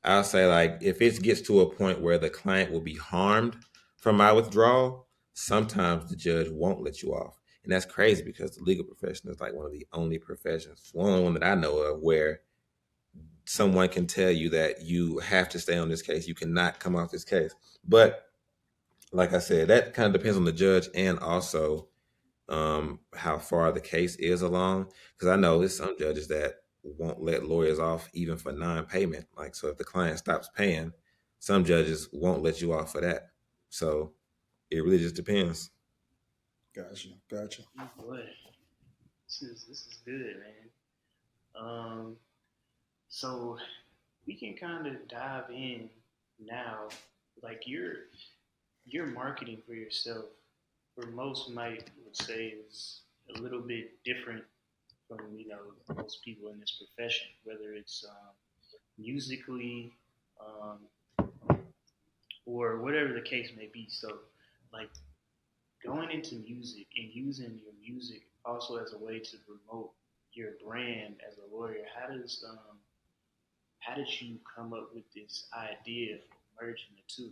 I'll say, like, if it gets to a point where the client will be harmed from my withdrawal, sometimes the judge won't let you off. And that's crazy because the legal profession is like one of the only professions, one that I know of, where someone can tell you that you have to stay on this case. You cannot come off this case. But like I said, that kind of depends on the judge and also how far the case is along. Because I know there's some judges that won't let lawyers off even for non-payment. Like, so if the client stops paying, some judges won't let you off for that. So it really just depends. Gotcha. Oh boy, this is good, man. Um, so we can kind of dive in now. Like your marketing for yourself, for most might would say is a little bit different from most people in this profession, whether it's musically um, or whatever the case may be. So, like going into music and using your music also as a way to promote your brand as a lawyer. How did you come up with this idea for merging the two?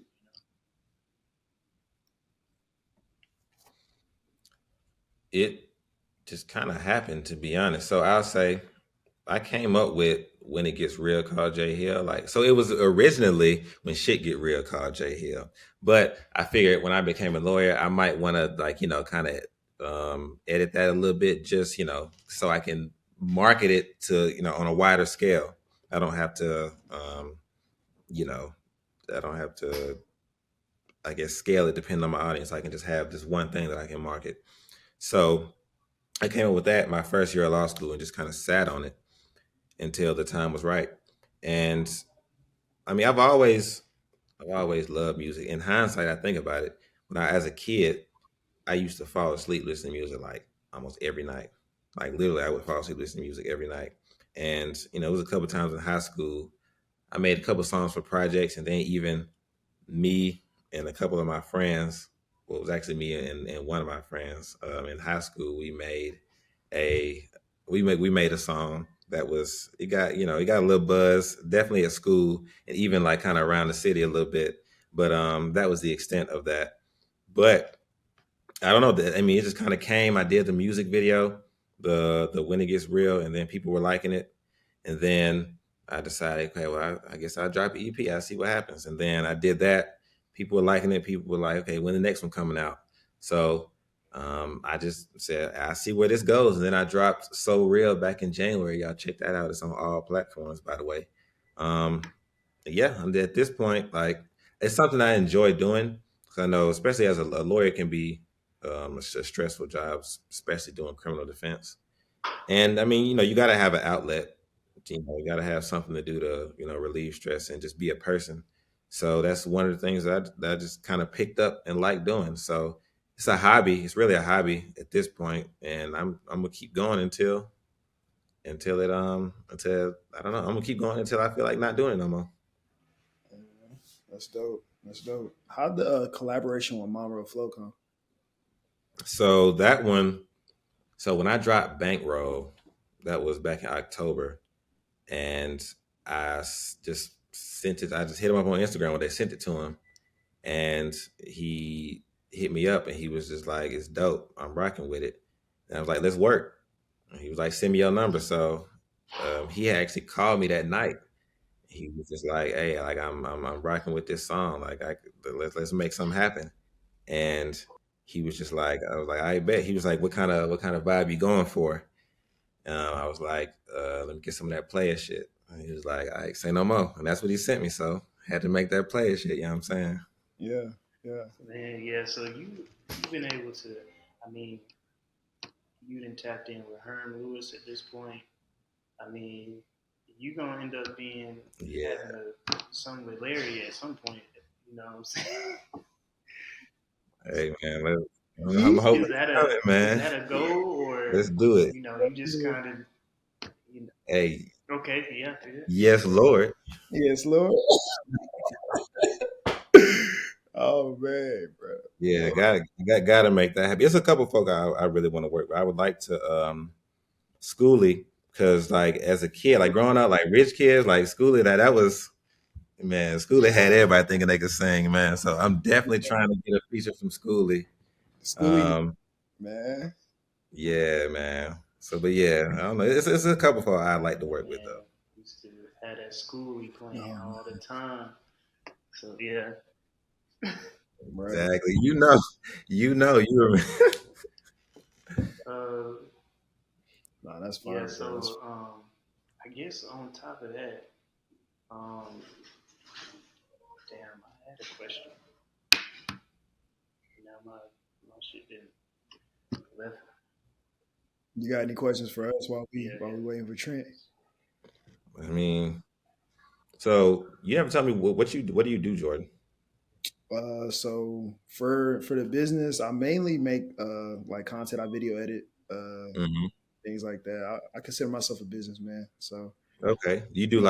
It just kind of happened, to be honest. So I'll say I came up with When It Gets Real called Jay Hill. Like, so it was originally When Shit Get Real called Jay Hill. But I figured when I became a lawyer, I might want to, like, kind of edit that a little bit, just, so I can market it to, on a wider scale. I don't have to, you know, I don't have to, I guess, scale it depending on my audience. I can just have this one thing that I can market. So I came up with that my first year of law school and just kind of sat on it until the time was right. And I mean, I've always loved music. In hindsight, I think about it. As a kid, I used to fall asleep listening to music like almost every night. Like literally, I would fall asleep listening to music every night. And it was a couple times in high school. I made a couple songs for projects, and then even me and a couple of my friends. Well, it was actually me and one of my friends in high school. A we made a song that was it got a little buzz, definitely at school, and even like kind of around the city a little bit. But that was the extent of that. But I don't know. I mean, it just kind of came. I did the music video, the When It Gets Real, and then people were liking it. And then I decided, okay, well, I guess I'll drop an EP. I'll see what happens. And then I did that. People were liking it. People were like, okay, when the next one coming out? So I just said, I see where this goes. And then I dropped So Real back in January. Y'all check that out. It's on all platforms, by the way. Um, yeah, and at this point, like, it's something I enjoy doing because I know, especially as a lawyer, it can be a stressful job, especially doing criminal defense. And I mean, you got to have an outlet. You got to have something to do to, relieve stress and just be a person. So that's one of the things that I just kind of picked up and like doing. So it's a hobby. It's really a hobby at this point, and I'm gonna keep going until I don't know. I'm gonna keep going until I feel like not doing it no more. Yeah, that's dope. That's dope. How'd the collaboration with Monroe Flow come? So that one. So when I dropped Bankroll, that was back in October, and just sent it. I just hit him up on Instagram when they sent it to him, and he hit me up, and he was just like, "It's dope. I'm rocking with it." And I was like, "Let's work." And he was like, "Send me your number." So he actually called me that night. He was just like, "Hey, like I'm rocking with this song. Like let's make something happen." And he was just like, I was like, "I bet." He was like, "What kind of vibe you going for?" I was like, "Let me get some of that player shit." And he was like, "I say no more," and that's what he sent me. So had to make that player shit. You know what I'm saying? Yeah, yeah. Man, yeah. So you've been able to. I mean, you didn't tapped in with Herm Lewis at this point. I mean, you gonna end up being Yeah. having a song with Larry at some point. You know what I'm saying? Hey man, I'm hoping Is it's that a coming, is man. that a goal or Let's do it. you just kind of, you Hey, okay, yeah, yeah. yes, Lord. Yes, Lord. Oh man, bro. Yeah, Well, gotta make that happen. There's a couple folk I really want to work with. I would like to Schoolie, because like as a kid, like growing up, like rich kids, like Schoolie, that was man, Schoolie had everybody thinking they could sing, man. So I'm definitely trying to get a feature from Schoolie. Schoolie, Um, man. yeah, man. So, but yeah, I don't know. It's a couple folk I'd like to work with Man, though. used to have that school we playing Oh, all the time. So yeah, right. Exactly. You remember. uh, Nah, that's yeah. fire, bro. That's So I guess on top of that, um, damn, I had a question. Now my shit didn't left. you got any questions for us Yeah, while we yeah. waiting for Trent? I mean, so you never tell me what do you do, Jordan? So for the business, I mainly make like content. I video edit, Hmm. things like that. I consider myself a businessman. So Okay. You do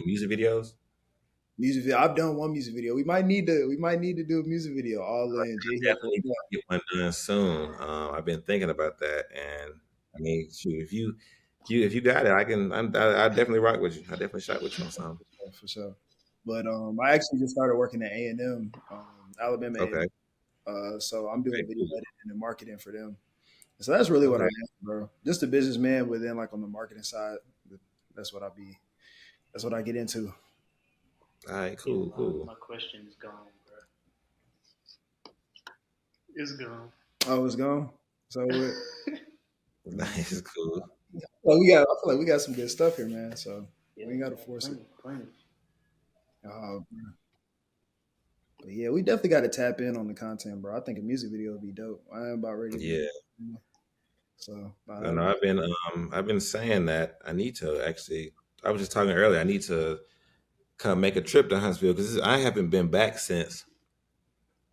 music videos? music video. I've done one music video. We might need to do a music video. All in J Hill for Definitely need to get one done soon. I've been thinking about that, and I mean, shoot, if you got it, I definitely rock with you. I definitely shot with you on something. for sure. But I actually just started working at A&M, Alabama Okay. A&M. So I'm doing Okay. video Cool. editing and marketing for them. So that's really what I Okay. am, bro. Just a businessman, but then like on the marketing side, that's what I be. That's what I get into. All right. Yeah, Cool. Cool. my question is gone, bro. It's gone. Oh, it's gone. So what? Nice. Cool. Well, we got. I feel like we got some good stuff here, man. So Yeah, we ain't got we to got force it. plenty, plenty. Uh, but yeah, we definitely got to tap in on the content, bro. I think a music video would be dope. I am about ready to do. Yeah. So I that'd know. be I've been saying that I need to actually. I was just talking earlier. I need to come make a trip to Huntsville because I haven't been back since.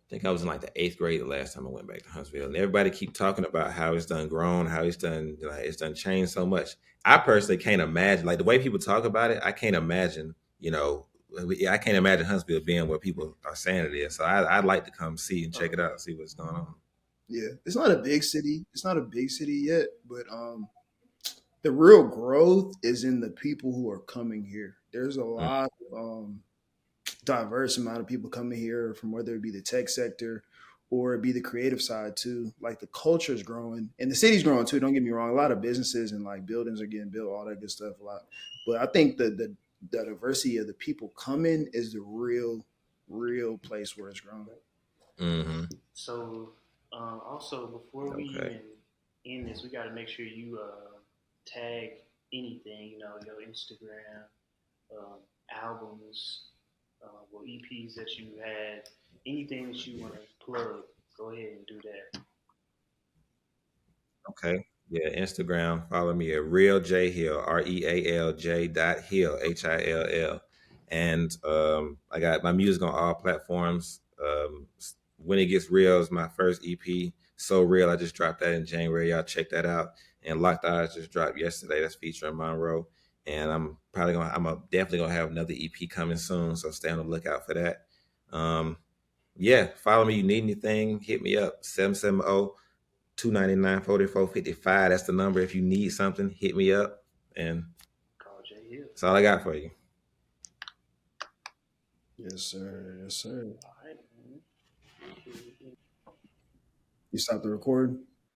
I think I was in like the eighth grade the last time I went back to Huntsville, and everybody keep talking about how it's done grown, how it's done changed so much. I personally can't imagine like the way people talk about it. I can't imagine, I can't imagine Huntsville being where people are saying it is. So I'd like to come see and check Oh it yeah. out, see what's going on. yeah. It's not a big city. It's not a big city yet, but the real growth is in the people who are coming here. There's a Mm, lot of diverse amount of people coming here from whether it be the tech sector or it be the creative side too. Like the culture is growing and the city's growing too. Don't get me wrong. A lot of businesses and like buildings are getting built, all that good stuff. A lot, but I think the diversity of the people coming is the real place where it's growing. mm-hmm. So also before we Okay. even end this, we got to make sure you tag anything. Your Instagram, um, albums, well EPs that you had, anything that you want to plug. Go ahead and do that. Okay. Yeah, Instagram. Follow me at Real J Hill, REALJ dot Hill, HILL. And I got my music on all platforms. When It Gets Real is my first EP. So Real, I just dropped that in January. Y'all check that out. And Locked Eyes just dropped yesterday. That's featuring Monroe. And definitely gonna have another EP coming soon. So stay on the lookout for that. Um, yeah, follow me. You need anything, hit me up. 770-299-4455. That's the number. If you need something, hit me up. And Call Jay Hill. that's all I got for you. Yes, sir. Yes, sir. All right. Man. You stopped the recording.